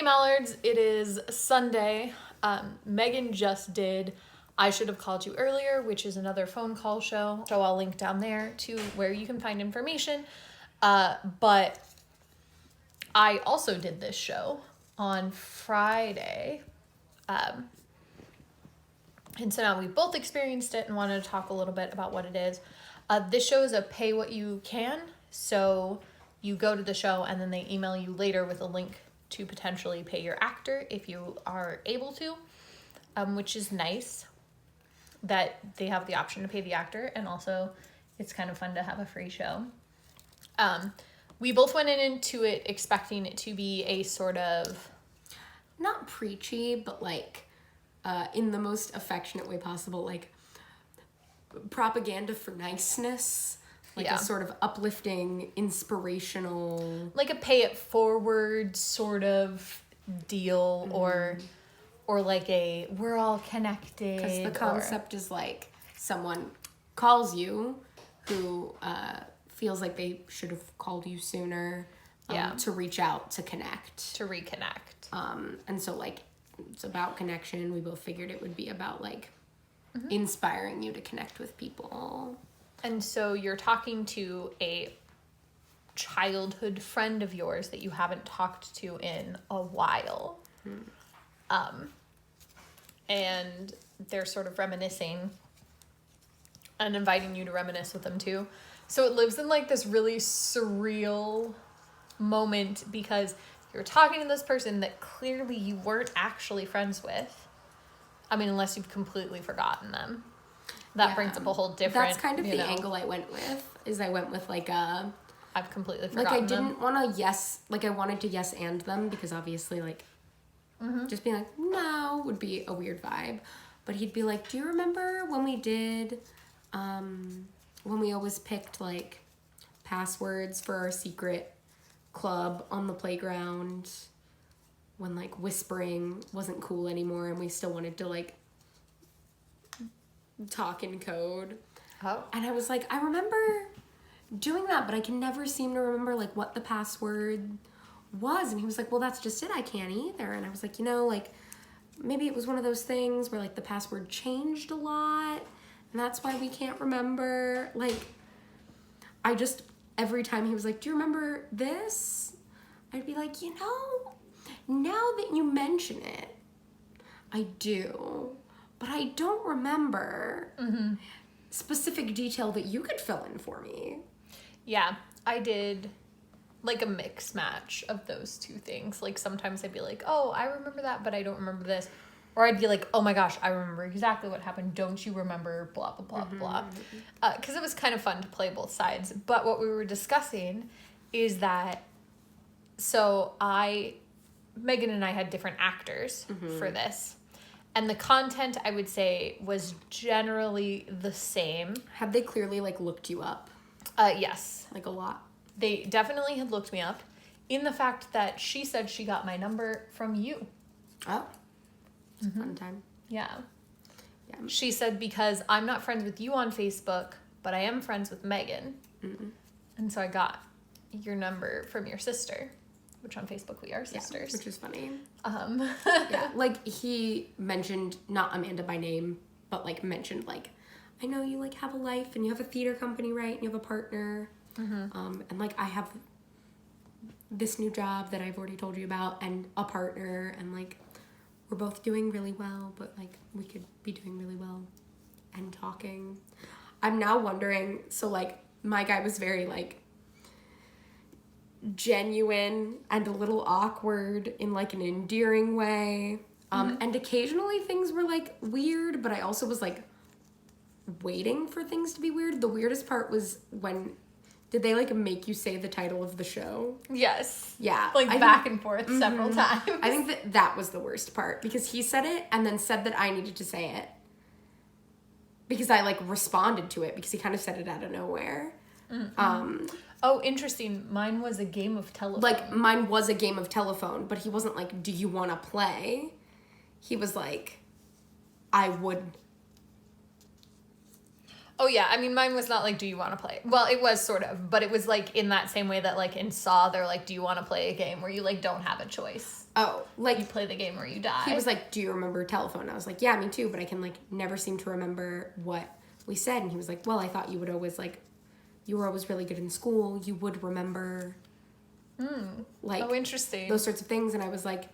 Mallards, it is Sunday. Megan just did I Should Have Called You Earlier, which is another phone call show. So I'll link down there to where you can find information. But I also did this show on Friday. And so now we've both experienced it and wanted to talk a little bit about what it is. This show is a pay what you can. So you go to the show and then they email you later with a link to potentially pay your actor if you are able to, which is nice that they have the option to pay the actor. And also it's kind of fun to have a free show. We both went into it expecting it to be a sort of... Not preachy, but like in the most affectionate way possible, like propaganda for niceness. Like a sort of uplifting, inspirational... Like a pay it forward sort of deal, or like a we're all connected. Because the concept is like someone calls you who feels like they should have called you sooner to reach out, to connect. To reconnect. And so like it's about connection. We both figured it would be about like inspiring you to connect with people. And so you're talking to a childhood friend of yours that you haven't talked to in a while. And they're sort of reminiscing and inviting you to reminisce with them too. So it lives in like this really surreal moment because you're talking to this person that clearly you weren't actually friends with. I mean, unless you've completely forgotten them. That brings up a whole different... That's kind of the angle I went with, is I went with like a... I've completely forgotten Like I didn't want to I wanted to yes and them, because obviously like just being like, no, would be a weird vibe. But he'd be like, do you remember when we did, when we always picked like passwords for our secret club on the playground, when like whispering wasn't cool anymore and we still wanted to like talk in code. And I was like, I remember doing that, but I can never seem to remember like what the password was. And he was like, well, that's just it, I can't either. And I was like, like maybe it was one of those things where like the password changed a lot and that's why we can't remember. Like I just, every time he was like, do you remember this? I'd be like, now that you mention it, I do. But I don't remember specific detail that you could fill in for me. Yeah, I did like a mix match of those two things. Like sometimes I'd be like, oh, I remember that, but I don't remember this. Or I'd be like, oh my gosh, I remember exactly what happened. Don't you remember blah, blah, blah, blah. Because it was kind of fun to play both sides. But what we were discussing is that, so Megan and I had different actors for this. And the content, I would say, was generally the same. Have they clearly, like, looked you up? Yes. Like, a lot? They definitely had looked me up in the fact that she said she got my number from you. Oh. It's a fun time. Yeah. She said, because I'm not friends with you on Facebook, but I am friends with Megan. And so I got your number from your sister. Which on Facebook we are sisters. Which is funny. Yeah, like he mentioned, not Amanda by name, but like mentioned like, I know you like have a life and you have a theater company, right? And you have a partner. And like I have this new job that I've already told you about and a partner, and like we're both doing really well, but like we could be doing really well and talking. I'm now wondering, so like my guy was very like genuine and a little awkward in like an endearing way, and occasionally things were like weird, but I also was like waiting for things to be weird. The weirdest part was when did they like make you say the title of the show? Yes. Yeah, like back and forth several times. I think that was the worst part, because he said it and then said that I needed to say it because I like responded to it, because he kind of said it out of nowhere. Oh, interesting. Mine was a game of telephone. Like, mine was a game of telephone, but he wasn't like, do you want to play? He was like, I would. Oh, yeah. I mean, mine was not like, do you want to play? Well, it was sort of, but it was like in that same way that like in Saw, they're like, do you want to play a game where you like don't have a choice? Oh, like you play the game where you die. he was like, do you remember telephone? I was like, yeah, me too, but I can like never seem to remember what we said. And he was like, well, I thought you would always like, you were always really good in school. You would remember like oh, interesting. those sorts of things. And I was like,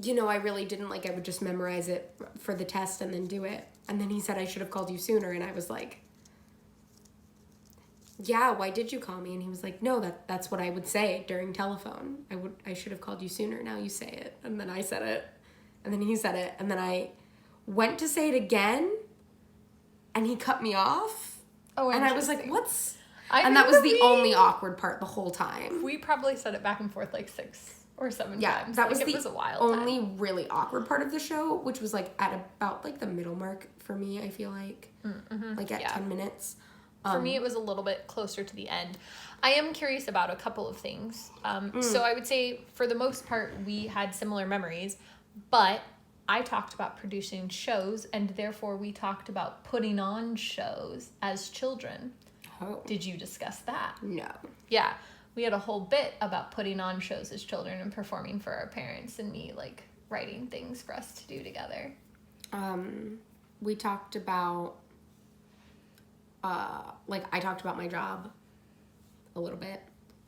you know, I really didn't like, I would just memorize it for the test and then do it. And then he said, I should have called you sooner. And I was like, yeah, why did you call me? And he was like, no, that's what I would say during telephone. I should have called you sooner. Now you say it. And then I said it. And then he said it. And then I went to say it again. And he cut me off. Oh, and I was like, what's... I and that was the only awkward part the whole time. We probably said it back and forth like 6 or 7 times. That was like, the it was a wild only time. really awkward part of the show, which was like at about like the middle mark for me, I feel like. Like at 10 minutes. For me, it was a little bit closer to the end. I am curious about a couple of things. So I would say, for the most part, we had similar memories, but I talked about producing shows, and therefore we talked about putting on shows as children. Oh. Did you discuss that? No. Yeah. We had a whole bit about putting on shows as children and performing for our parents, and me, like, writing things for us to do together. We talked about... like, I talked about my job a little bit.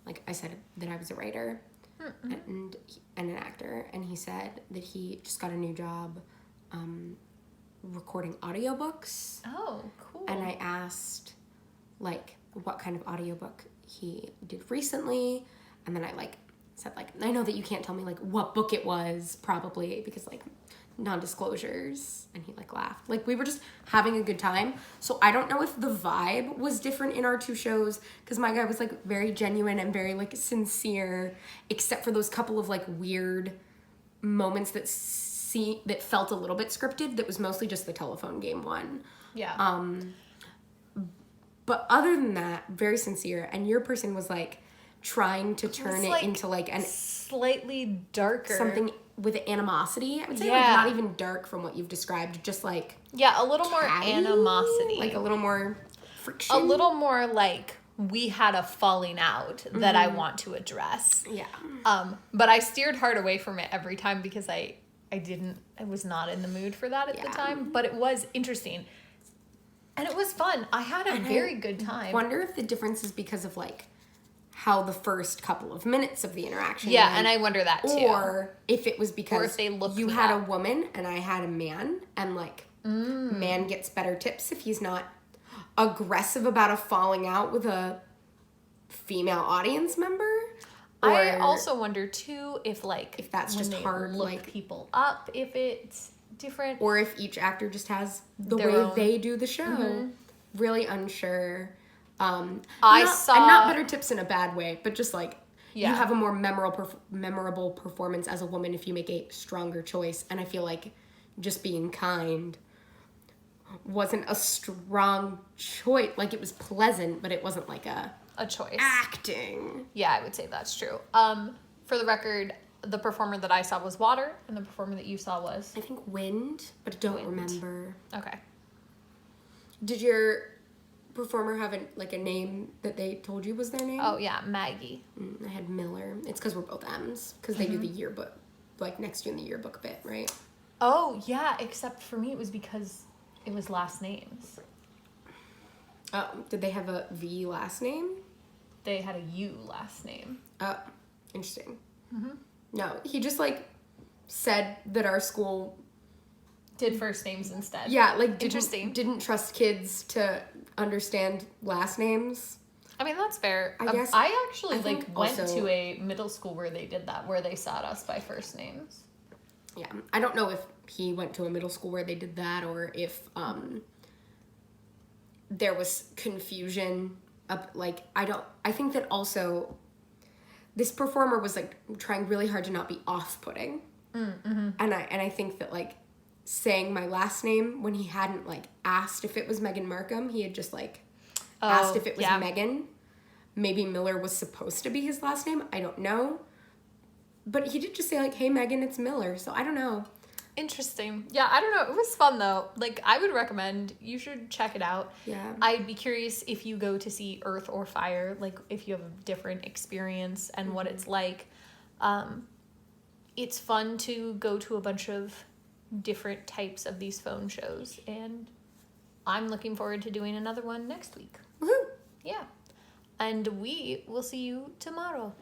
Like, I said that I was a writer and an actor, and he said that he just got a new job recording audiobooks. Oh, cool. And I asked, like, what kind of audiobook he did recently, and then I, like, said, like, I know that you can't tell me, like, what book it was, probably, because, like, non-disclosures, and he like laughed. Like we were just having a good time. So I don't know if the vibe was different in our two shows, because my guy was like very genuine and very like sincere, except for those couple of like weird moments that felt a little bit scripted, that was mostly just the telephone game one. Yeah. But other than that, very sincere. And your person was like trying to turn it like, into like an slightly darker something with animosity. I would say like Yeah. not even dark from what you've described, just like a little more catty, animosity, like a little more friction, a little more like we had a falling out that I want to address. Yeah. But I steered hard away from it every time because I was not in the mood for that at the time. But it was interesting, and it was fun. I had a very good time. Wonder if the difference is because of like how the first couple of minutes of the interaction Yeah, went, and I wonder that too. Or if it was because or if they looked you it had up. a woman and I had a man, and like man gets better tips if he's not aggressive about a falling out with a female audience member. Or I also wonder too if that's when just they hard, look like- people up, if it's different. or if each actor just has the Their way own. they do the show. Really unsure. I'm I not saw better tips in a bad way, but just like you have a more memorable performance as a woman if you make a stronger choice. And I feel like just being kind wasn't a strong choice. Like it was pleasant, but it wasn't like a choice. acting. Yeah, I would say that's true. For the record, the performer that I saw was Water, and the performer that you saw was I think Wind, but I don't remember. okay. Did your performer have a name that they told you was their name? Oh yeah, Maggie. I had Miller. It's because we're both M's, because they do the yearbook, like next to you in the yearbook bit, right? Oh yeah, except for me it was because it was last names. Did they have a V last name? They had a U last name. Oh, interesting. No, he just like said that our school, Did first names instead. interesting. Didn't trust kids to understand last names. I mean, that's fair. I guess- I actually I think went also- to a middle school where they did that, where they sought us by first names. Yeah, I don't know if he went to a middle school where they did that, or if there was confusion. I think that also this performer was like trying really hard to not be off-putting, and I think that like saying my last name when he hadn't like asked if it was Meghan Markham, he had just like asked if it was Megan. Maybe Miller was supposed to be his last name. I don't know. But he did just say like, hey, Megan, it's Miller. So I don't know. Interesting. Yeah, I don't know. It was fun though. Like, I would recommend you should check it out. Yeah. I'd be curious if you go to see Earth or Fire, like if you have a different experience and what it's like. It's fun to go to a bunch of different types of these phone shows, and I'm looking forward to doing another one next week. Woohoo! Yeah. And we will see you tomorrow.